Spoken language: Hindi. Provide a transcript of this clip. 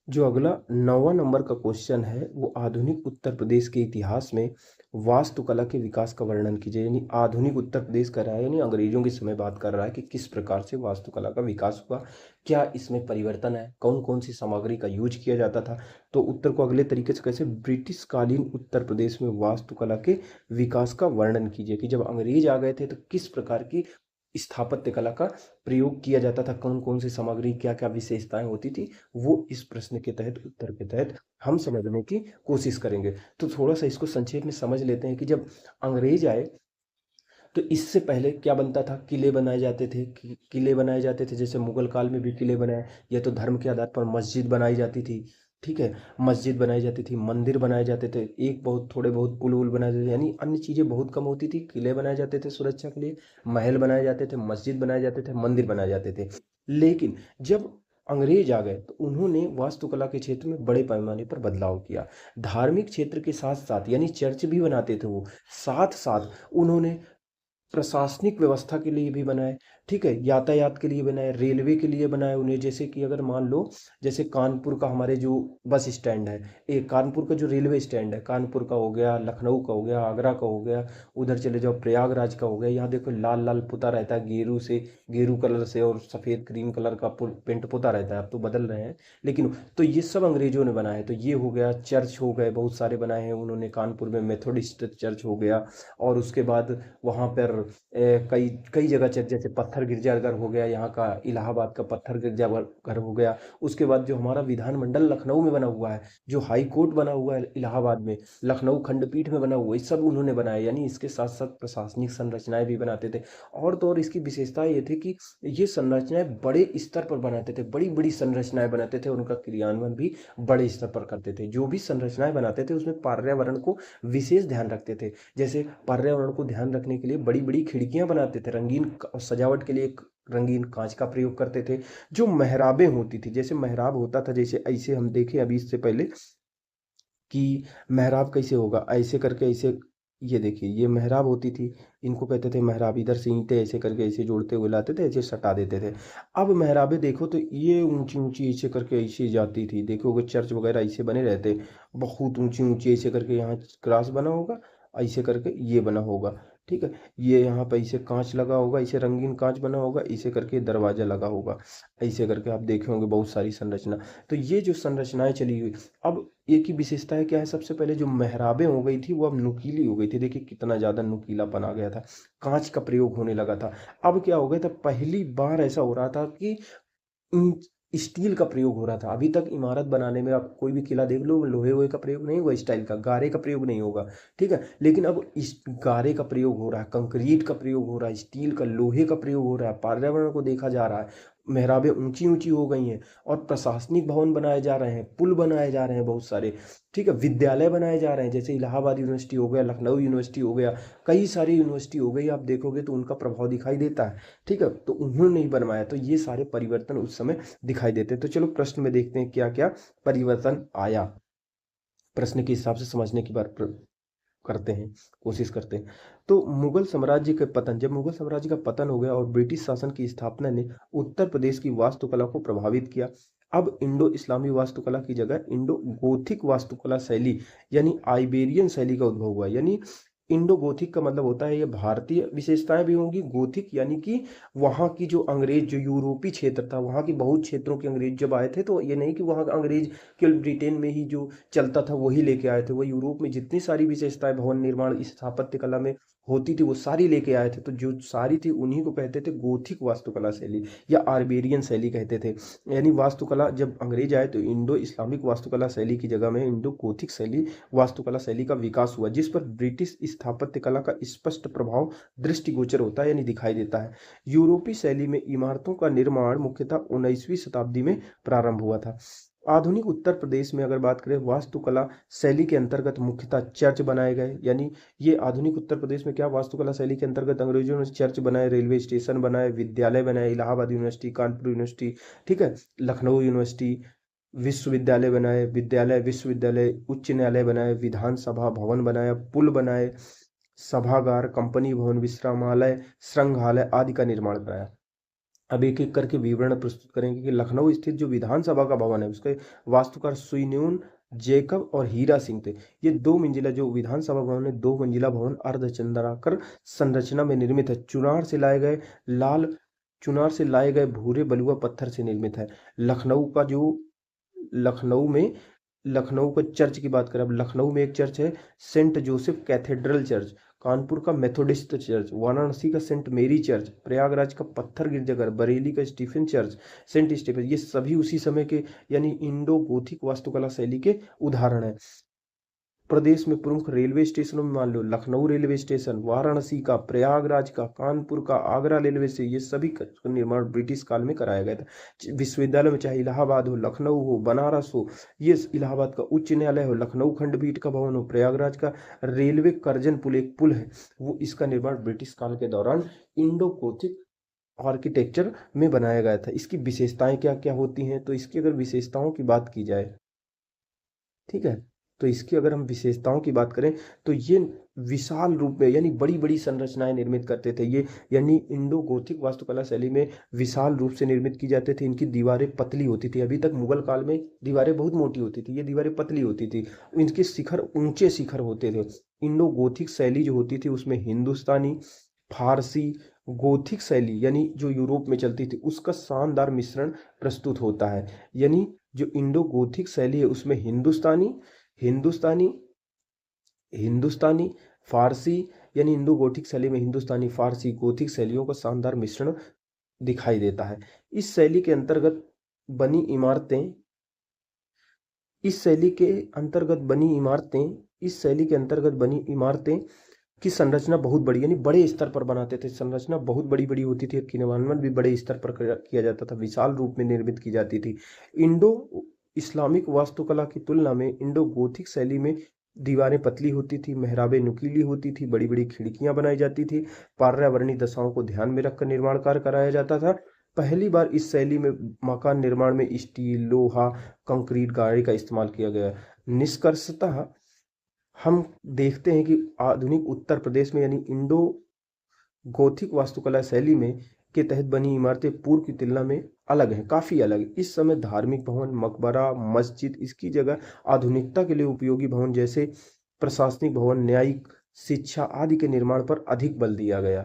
जो अगला 9वां नंबर का क्वेश्चन है वो आधुनिक उत्तर प्रदेश के इतिहास में वास्तुकला के विकास का वर्णन कीजिए। यानी आधुनिक उत्तर प्रदेश कर रहा है, यानी अंग्रेजों के समय बात कर रहा है कि किस प्रकार से वास्तुकला का विकास हुआ, क्या इसमें परिवर्तन है, कौन कौन सी सामग्री का यूज किया जाता था। तो उत्तर को अगले तरीके से कैसे, ब्रिटिश कालीन उत्तर प्रदेश में वास्तुकला के विकास का वर्णन कीजिए कि जब अंग्रेज आ गए थे तो किस प्रकार की स्थापत्य कला का प्रयोग किया जाता था, कौन कौन सी सामग्री, क्या क्या विशेषताएं होती थी, वो इस प्रश्न के तहत, उत्तर के तहत हम समझने की कोशिश करेंगे। तो थोड़ा सा इसको संक्षेप में समझ लेते हैं कि जब अंग्रेज आए तो इससे पहले क्या बनता था, किले बनाए जाते थे। किले बनाए जाते थे, जैसे मुगल काल में भी किले बनाए, या तो धर्म के आधार पर मस्जिद बनाई जाती थी। ठीक है, मस्जिद बनाई जाती थी, मंदिर बनाए जाते थे, एक बहुत थोड़े बहुत पुल उल बनाए जाते थे, यानी अन्य चीज़ें बहुत कम होती थी। किले बनाए जाते थे सुरक्षा के लिए, महल बनाए जाते थे, मस्जिद बनाए जाते थे, मंदिर बनाए जाते थे। लेकिन जब अंग्रेज आ गए तो उन्होंने वास्तुकला के क्षेत्र में बड़े पैमाने पर बदलाव किया। धार्मिक क्षेत्र के साथ साथ, यानी चर्च भी बनाते थे वो, साथ साथ उन्होंने प्रशासनिक व्यवस्था के लिए भी बनाए। ठीक है, यातायात के लिए बनाए, रेलवे के लिए बनाए उन्हें। जैसे कि अगर मान लो, जैसे कानपुर का हमारे जो बस स्टैंड है, एक कानपुर का जो रेलवे स्टैंड है, कानपुर का हो गया, लखनऊ का हो गया, आगरा का हो गया, उधर चले जाओ प्रयागराज का हो गया। यहाँ देखो लाल लाल पुता रहता है, गेरू से, गेरू कलर से, और सफ़ेद क्रीम कलर का पेंट पुता रहता है। अब तो बदल रहे हैं, लेकिन तो ये सब अंग्रेजों ने बनाए। तो ये हो गया, चर्च हो गए, बहुत सारे बनाए हैं उन्होंने। कानपुर में मेथोडिस्ट चर्च हो गया, और उसके बाद वहाँ पर कई कई जगह चर्च, जैसे पत्थर गिरजाघर हो गया, यहाँ का इलाहाबाद का पत्थर गिरजाघर हो गया। उसके बाद जो हमारा विधानमंडल लखनऊ में बना हुआ है, जो हाई कोर्ट बना हुआ है इलाहाबाद में, लखनऊ खंडपीठ में बना हुआ है, ये सब उन्होंने बनाया। यानी इसके साथ साथ प्रशासनिक संरचनाएं भी बनाते थे। और तो और इसकी विशेषता ये थी कि ये संरचनाएं बड़े स्तर पर बनाते थे, बड़ी बड़ी संरचनाएं बनाते थे, और उनका क्रियान्वयन भी बड़े स्तर पर करते थे। जो भी संरचनाएं बनाते थे उसमें पर्यावरण को विशेष ध्यान रखते थे। जैसे पर्यावरण को ध्यान रखने के लिए बड़ी बड़ी खिड़कियां बनाते थे, रंगीन सजावट के लिए एक रंगीन कांच का प्रयोग करते थे। जो मेहराबें होती थी, जैसे मेहराब होता था, जैसे ऐसे हम देखें अभी इससे पहले कि मेहराब कैसे होगा, ऐसे करके ऐसे, ये देखिए ये मेहराब होती थी, इनको कहते थे मेहराब। इधर से ईंटें ऐसे करके ऐसे जोड़ते हुए लाते थे, ऐसे सटा देते थे। अब मेहराबें देखो तो ये ऊंची ऊंची ऐसे करके ऐसे जाती थी, देखोगे चर्च वगैरह ऐसे बने रहते, बहुत ऊंची ऊंची ऐसे करके, यहाँ क्रॉस बना होगा, ऐसे करके ये बना होगा। ठीक है, ये यहाँ पे ऐसे कांच लगा होगा, ऐसे रंगीन कांच बना होगा, ऐसे करके दरवाजा लगा होगा, ऐसे करके आप देखे होंगे बहुत सारी संरचना। तो ये जो संरचनाएं चली हुई, अब एक ही विशेषताएं क्या है, सबसे पहले जो मेहराबें हो गई थी वो अब नुकीली हो गई थी। देखिए कितना ज्यादा नुकीलापन आ गया था, कांच का प्रयोग होने लगा था। अब क्या हो गया था, पहली बार ऐसा हो रहा था कि इन स्टील का प्रयोग हो रहा था। अभी तक इमारत बनाने में आप कोई भी किला देख लो, लोहे वोहे का प्रयोग नहीं हुआ, स्टाइल का गारे का प्रयोग नहीं होगा। ठीक है, लेकिन अब इस गारे का प्रयोग हो रहा है, कंक्रीट का प्रयोग हो रहा है, स्टील का, लोहे का प्रयोग हो रहा है। पर्यावरण को देखा जा रहा है, मेहराबें ऊंची ऊंची हो गई हैं, और प्रशासनिक भवन बनाए जा रहे हैं, पुल बनाए जा रहे हैं बहुत सारे। ठीक है, विद्यालय बनाए जा रहे हैं, जैसे इलाहाबाद यूनिवर्सिटी हो गया, लखनऊ यूनिवर्सिटी हो गया, कई सारी यूनिवर्सिटी हो गई। आप देखोगे तो उनका प्रभाव दिखाई देता है। ठीक है, तो उन्होंने ही बनवाया, तो ये सारे परिवर्तन उस समय दिखाई देते। तो चलो प्रश्न में देखते हैं क्या क्या परिवर्तन आया, प्रश्न के हिसाब से समझने की बात करते हैं, कोशिश करते हैं। तो मुगल साम्राज्य के पतन, जब मुगल साम्राज्य का पतन हो गया और ब्रिटिश शासन की स्थापना ने उत्तर प्रदेश की वास्तुकला को प्रभावित किया। अब इंडो इस्लामी वास्तुकला की जगह इंडो गोथिक वास्तुकला शैली, यानी आइबेरियन शैली का उद्भव हुआ। यानी इंडो गोथिक का मतलब होता है ये भारतीय विशेषताएं भी होंगी, गोथिक यानी कि वहाँ की जो अंग्रेज, जो यूरोपीय क्षेत्र था, वहाँ की बहुत क्षेत्रों के अंग्रेज जब आए थे, तो ये नहीं कि वहाँ का अंग्रेज केवल ब्रिटेन में ही जो चलता था वही लेके आए थे। वो यूरोप में जितनी सारी विशेषताएं भवन निर्माण स्थापत्य कला में होती थी वो सारी लेके आए थे। तो जो सारी थी उन्हीं को कहते थे गोथिक वास्तुकला शैली, या आर्बेरियन शैली कहते थे। यानी वास्तुकला जब अंग्रेज आए तो इंडो इस्लामिक वास्तुकला शैली की जगह में इंडो गोथिक शैली, वास्तुकला शैली का विकास हुआ, जिस पर ब्रिटिश स्थापत्य कला का स्पष्ट प्रभाव दृष्टिगोचर होता है, यानी दिखाई देता है। यूरोपीय शैली में इमारतों का निर्माण मुख्यतः 19वीं शताब्दी में प्रारंभ हुआ था। आधुनिक उत्तर प्रदेश में अगर बात करें, वास्तुकला शैली के अंतर्गत मुख्यतः चर्च बनाए गए। यानी ये आधुनिक उत्तर प्रदेश में क्या, वास्तुकला शैली के अंतर्गत अंग्रेजों ने चर्च बनाए, रेलवे स्टेशन बनाए, विद्यालय बनाए, इलाहाबाद यूनिवर्सिटी, कानपुर यूनिवर्सिटी, ठीक है, लखनऊ यूनिवर्सिटी, विश्वविद्यालय बनाए, विद्यालय, विश्वविद्यालय, उच्च न्यायालय बनाए, विधानसभा भवन बनाया, पुल बनाए, सभागार, कंपनी भवन, विश्रामालय, संग्रहालय आदि का निर्माण कराया। अब एक एक करके विवरण प्रस्तुत करेंगे कि लखनऊ स्थित जो विधानसभा का भवन है उसके वास्तुकार सुइन्यून जैकब और हीरा सिंह थे। ये 2 मंजिला जो विधानसभा भवन है, 2 मंजिला भवन अर्धचंद्राकार संरचना में निर्मित है। लाल चुनार से लाए गए भूरे बलुआ पत्थर से निर्मित है। लखनऊ का जो लखनऊ में लखनऊ का चर्च की बात करें, अब लखनऊ में एक चर्च है saint Joseph cathedral church, Kanpur का मेथोडिस्ट चर्च, वाराणसी का सेंट मेरी चर्च, प्रयागराज का पत्थर गिरजाघर, बरेली का स्टीफन चर्च, सेंट स्टीफन, ये सभी उसी समय के यानी इंडो गोथिक वास्तुकला शैली के उदाहरण है। प्रदेश में प्रमुख रेलवे स्टेशनों में मान लो लखनऊ रेलवे स्टेशन, वाराणसी का, प्रयागराज का, कानपुर का, आगरा रेलवे से, ये सभी का निर्माण ब्रिटिश काल में कराया गया था। विश्वविद्यालय में चाहे इलाहाबाद हो, लखनऊ हो, बनारस हो, ये इलाहाबाद का उच्च न्यायालय हो, लखनऊ खंडपीठ का भवन हो, प्रयागराज का रेलवे कर्जन पुल, एक पुल है, वो इसका निर्माण ब्रिटिश काल के दौरान इंडो गोथिक आर्किटेक्चर में बनाया गया था। इसकी विशेषताएं क्या क्या होती हैं, तो इसकी अगर विशेषताओं की बात की जाए, ठीक है, तो इसकी अगर हम विशेषताओं की बात करें तो ये विशाल रूप में यानी बड़ी बड़ी संरचनाएं निर्मित करते थे ये, यानी इंडो गोथिक वास्तुकला शैली में विशाल रूप से निर्मित की जाते थे। इनकी दीवारें पतली होती थी, अभी तक मुगल काल में दीवारें बहुत मोटी होती थी, ये दीवारें पतली होती थी। इनके शिखर ऊंचे शिखर होते थे। इंडो गोथिक शैली जो होती थी उसमें हिंदुस्तानी, फारसी, गोथिक शैली यानी जो यूरोप में चलती थी उसका शानदार मिश्रण प्रस्तुत होता है। यानी जो इंडो गोथिक शैली है उसमें हिंदुस्तानी हिंदुस्तानी हिंदुस्तानी फारसी, यानी इंडो गोथिक शैली में हिंदुस्तानी, फारसी, गोथिक शैलियों का शानदार मिश्रण दिखाई देता है। इस शैली के अंतर्गत बनी इमारतें इस शैली के अंतर्गत बनी इमारतें इस शैली के अंतर्गत बनी इमारतें की संरचना बहुत बड़ी यानी बड़े स्तर पर बनाते थे। संरचना बहुत बड़ी बड़ी होती थी, क्रियान्वयन भी बड़े स्तर पर किया जाता था, विशाल रूप में निर्मित की जाती थी। इंडो इस्लामिक वास्तुकला की तुलना में इंडो गोथिक शैली में दीवारें पतली होती थी, मेहराबें नुकीली होती थी, बड़ी बड़ी खिड़कियां बनाई जाती थी, पर्यावरणीय दशाओं को ध्यान में रखकर निर्माण कार्य कराया जाता था। पहली बार इस शैली में मकान निर्माण में स्टील, लोहा, कंक्रीट, गाड़ी का इस्तेमाल किया गया। निष्कर्षतः हम देखते हैं कि आधुनिक उत्तर प्रदेश में यानी इंडो गोथिक वास्तुकला शैली में के तहत बनी इमारतें पूर्व की तुलना में अलग हैं, काफी अलग। इस समय धार्मिक भवन, मकबरा, मस्जिद, इसकी जगह आधुनिकता के लिए उपयोगी भवन जैसे प्रशासनिक भवन, न्यायिक, शिक्षा आदि के निर्माण पर अधिक बल दिया गया।